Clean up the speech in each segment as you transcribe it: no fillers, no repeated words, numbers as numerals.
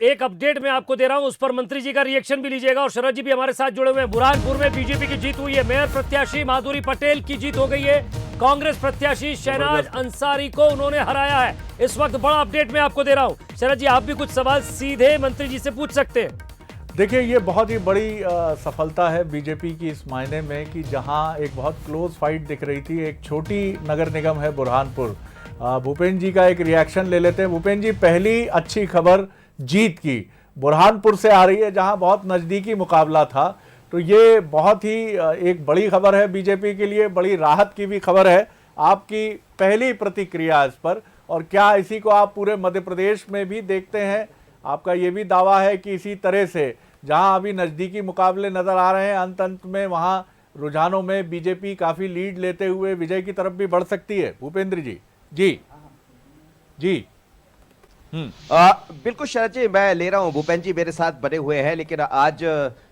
एक अपडेट मैं आपको दे रहा हूं, उस पर मंत्री जी का रिएक्शन भी लीजिएगा। और शरद जी भी हमारे साथ जुड़े हुए हैं। बुरहानपुर में बीजेपी की जीत हुई है। मेयर प्रत्याशी माधुरी पटेल की जीत हो गई है। कांग्रेस प्रत्याशी शहनाज अंसारी को उन्होंने हराया है। इस वक्त बड़ा अपडेट मैं आपको दे रहा हूं। शरद जी, आप भी कुछ सवाल सीधे मंत्री जी से पूछ सकते हैं। देखिए, ये बहुत ही बड़ी सफलता है बीजेपी की इस मायने में कि जहां एक बहुत क्लोज फाइट दिख रही थी, एक छोटी नगर निगम है बुरहानपुर। भूपेंद्र जी का एक रिएक्शन ले लेते हैं। भूपेंद्र जी, पहली अच्छी खबर जीत की बुरहानपुर से आ रही है, जहां बहुत नज़दीकी मुकाबला था। तो ये बहुत ही एक बड़ी खबर है बीजेपी के लिए, बड़ी राहत की भी खबर है। आपकी पहली प्रतिक्रिया इस पर, और क्या इसी को आप पूरे मध्य प्रदेश में भी देखते हैं? आपका ये भी दावा है कि इसी तरह से जहां अभी नज़दीकी मुकाबले नज़र आ रहे हैं, अंत में वहां रुझानों में बीजेपी काफ़ी लीड लेते हुए विजय की तरफ भी बढ़ सकती है? भूपेंद्र जी। जी जी। बिल्कुल शरद जी, मैं ले रहा हूं। भूपेंद्र जी मेरे साथ बने हुए हैं, लेकिन आज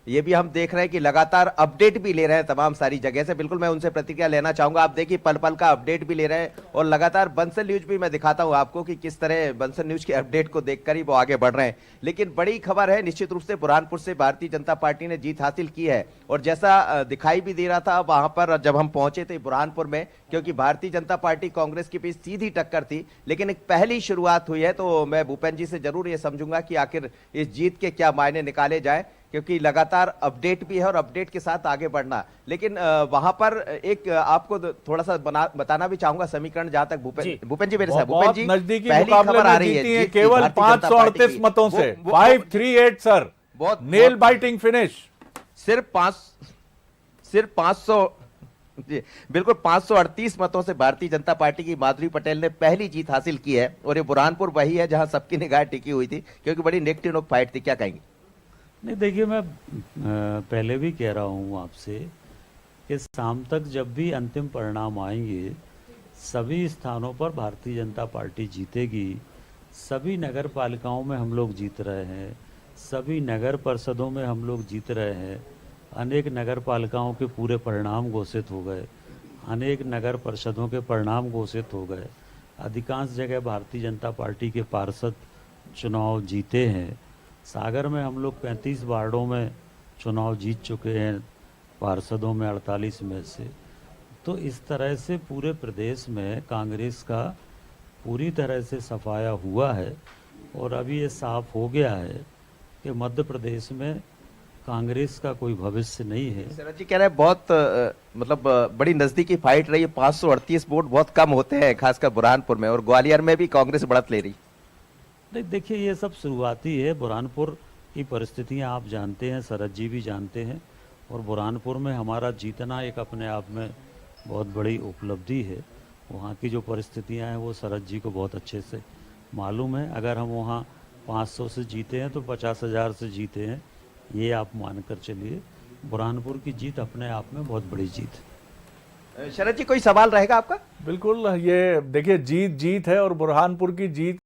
ये भी हम देख रहे हैं कि लगातार अपडेट भी ले रहे हैं तमाम सारी जगह से। बिल्कुल मैं उनसे प्रतिक्रिया लेना चाहूंगा। आप देखिए, पल पल का अपडेट भी ले रहे हैं, और लगातार बंसल न्यूज भी मैं दिखाता हूं आपको कि किस तरह बंसल न्यूज के अपडेट को देखकर ही वो आगे बढ़ रहे हैं। लेकिन बड़ी खबर है, निश्चित रूप से बुरहानपुर से भारतीय जनता पार्टी ने जीत हासिल की है। और जैसा दिखाई भी दे रहा था वहां पर जब हम पहुंचे थे बुरहानपुर में, क्योंकि भारतीय जनता पार्टी कांग्रेस के बीच सीधी टक्कर थी, लेकिन एक पहली शुरुआत हुई है। तो मैं भूपेंद्र जी से जरूर ये समझूंगा कि आखिर इस जीत के क्या मायने निकाले जाए, क्योंकि लगातार अपडेट भी है और अपडेट के साथ आगे बढ़ना। लेकिन वहां पर एक आपको थोड़ा सा बताना भी चाहूंगा समीकरण, जहां तक भूपेंद्र जी मेरे साथ। भूपेंद्र जी, नजदीकी पहली मुकाबले खबर आ में रही जीती है है केवल 538 मतों से। 538 सर, नेल बाइटिंग फिनिश। सिर्फ 500 जी बिल्कुल 538 मतों से भारतीय जनता पार्टी की माधुरी पटेल ने पहली जीत हासिल की है। और ये बुरहानपुर वही है जहां सबकी निगाह टिकी हुई थी, क्योंकि बड़ी नेक टू नोक फाइट थी। क्या कहेंगे? नहीं, देखिए, मैं पहले भी कह रहा हूँ आपसे कि शाम तक जब भी अंतिम परिणाम आएंगे, सभी स्थानों पर भारतीय जनता पार्टी जीतेगी। सभी नगर पालिकाओं में हम लोग जीत रहे हैं, सभी नगर परिषदों में हम लोग जीत रहे हैं। अनेक नगर पालिकाओं के पूरे परिणाम घोषित हो गए, अनेक नगर परिषदों के परिणाम घोषित हो गए। अधिकांश जगह भारतीय जनता पार्टी के पार्षद चुनाव जीते हैं। सागर में हम लोग 35 वार्डों में चुनाव जीत चुके हैं, पार्षदों में 48 में से। तो इस तरह से पूरे प्रदेश में कांग्रेस का पूरी तरह से सफाया हुआ है। और अभी ये साफ हो गया है कि मध्य प्रदेश में कांग्रेस का कोई भविष्य नहीं है। शरद जी कह रहे हैं बहुत बड़ी नजदीकी फाइट रही है। 538 वोट बहुत कम होते हैं, खासकर बुरहानपुर में, और ग्वालियर में भी कांग्रेस बढ़त ले रही। नहीं, देखिए, ये सब शुरुआती है। बुरहानपुर की परिस्थितियां आप जानते हैं, शरद जी भी जानते हैं। और बुरहानपुर में हमारा जीतना एक अपने आप में बहुत बड़ी उपलब्धि है। वहाँ की जो परिस्थितियां हैं वो शरद जी को बहुत अच्छे से मालूम है। अगर हम वहाँ 500 से जीते हैं तो 50,000 से जीते हैं, ये आप मानकर चलिए। बुरहानपुर की जीत अपने आप में बहुत बड़ी जीत है। शरद जी, कोई सवाल रहेगा आपका? बिल्कुल, ये देखिए, जीत जीत है, और बुरहानपुर की जीत